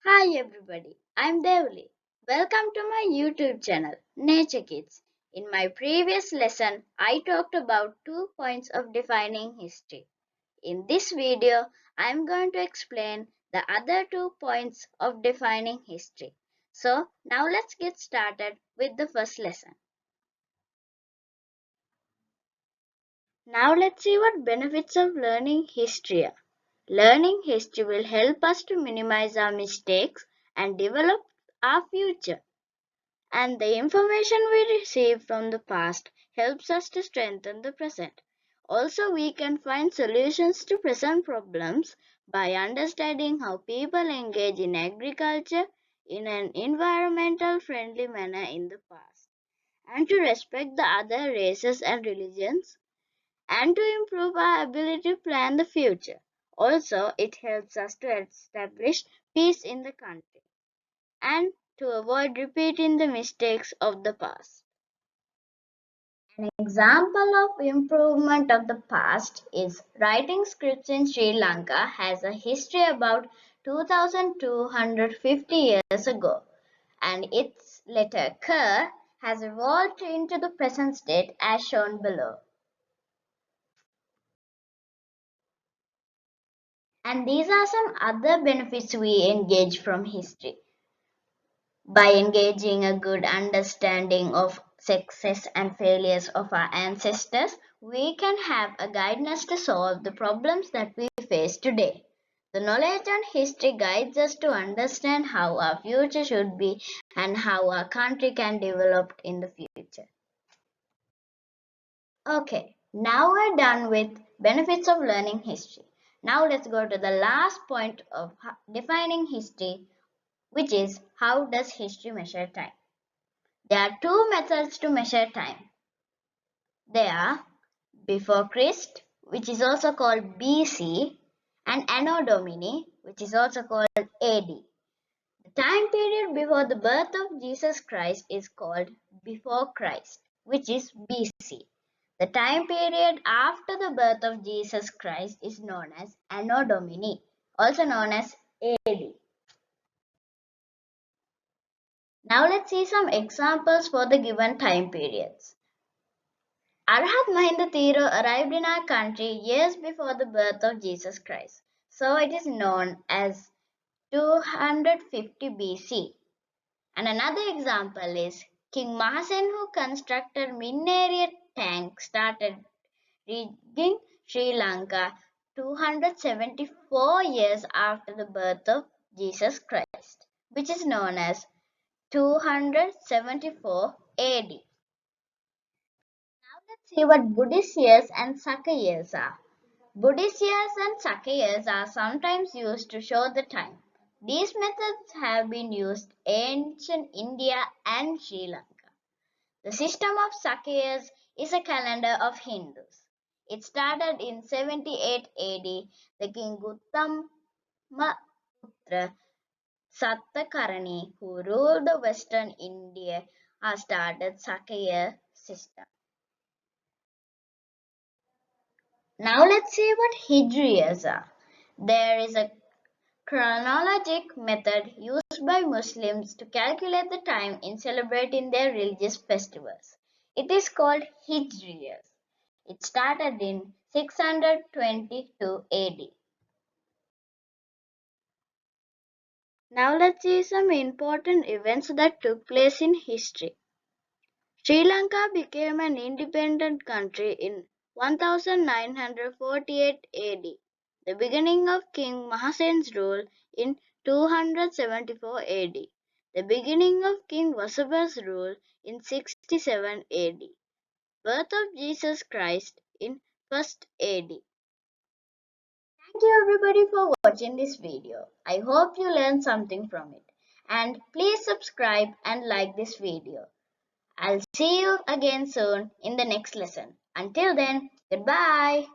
Hi everybody, I'm Devli. Welcome to my YouTube channel, Nature Kids. In my previous lesson, I talked about 2 points of defining history. In this video, I'm going to explain the other 2 points of defining history. So, now let's get started with the first lesson. Now let's see what benefits of learning history are. Learning history will help us to minimize our mistakes and develop our future. And the information we receive from the past helps us to strengthen the present. Also, we can find solutions to present problems by understanding how people engage in agriculture in an environmental friendly manner in the past, and to respect the other races and religions, and to improve our ability to plan the future. Also, it helps us to establish peace in the country and to avoid repeating the mistakes of the past. An example of improvement of the past is writing scripts in Sri Lanka has a history about 2250 years ago, and its letter K has evolved into the present state as shown below. And these are some other benefits we engage from history. By engaging a good understanding of success and failures of our ancestors, we can have a guidance to solve the problems that we face today. The knowledge on history guides us to understand how our future should be and how our country can develop in the future. Okay, now we're done with benefits of learning history. Now let's go to the last point of defining history, which is how does history measure time? There are two methods to measure time. They are before Christ, which is also called BC, and Anno Domini, which is also called AD. The time period before the birth of Jesus Christ is called before Christ, which is BC. The time period after the birth of Jesus Christ is known as Anno Domini, also known as AD. Now let's see some examples for the given time periods. Arhat Mahinda Thiro arrived in our country years before the birth of Jesus Christ, so it is known as 250 BC. And another example is King Mahasen, who constructed Minneriya tank, started reigning Sri Lanka 274 years after the birth of Jesus Christ, which is known as 274 AD. Now let's see what Buddhist years and Saka years are. Buddhist years and Saka years are sometimes used to show the time. These methods have been used in ancient India and Sri Lanka. The system of Saka years is a calendar of Hindus. It started in 78 AD. The king Gautamaputra Satakarni, who ruled the western India, started Saka year system. Now let's see what Hijri years are. There is a chronologic method used by Muslims to calculate the time in celebrating their religious festivals. It is called Hijri years. It started in 622 AD. Now let's see some important events that took place in history. Sri Lanka became an independent country in 1948 AD, the beginning of King Mahasen's rule in 274 AD, the beginning of King Vasavar's rule in 67 AD, birth of Jesus Christ in 1st AD. Thank you everybody for watching this video. I hope you learned something from it. And please subscribe and like this video. I'll see you again soon in the next lesson. Until then, goodbye.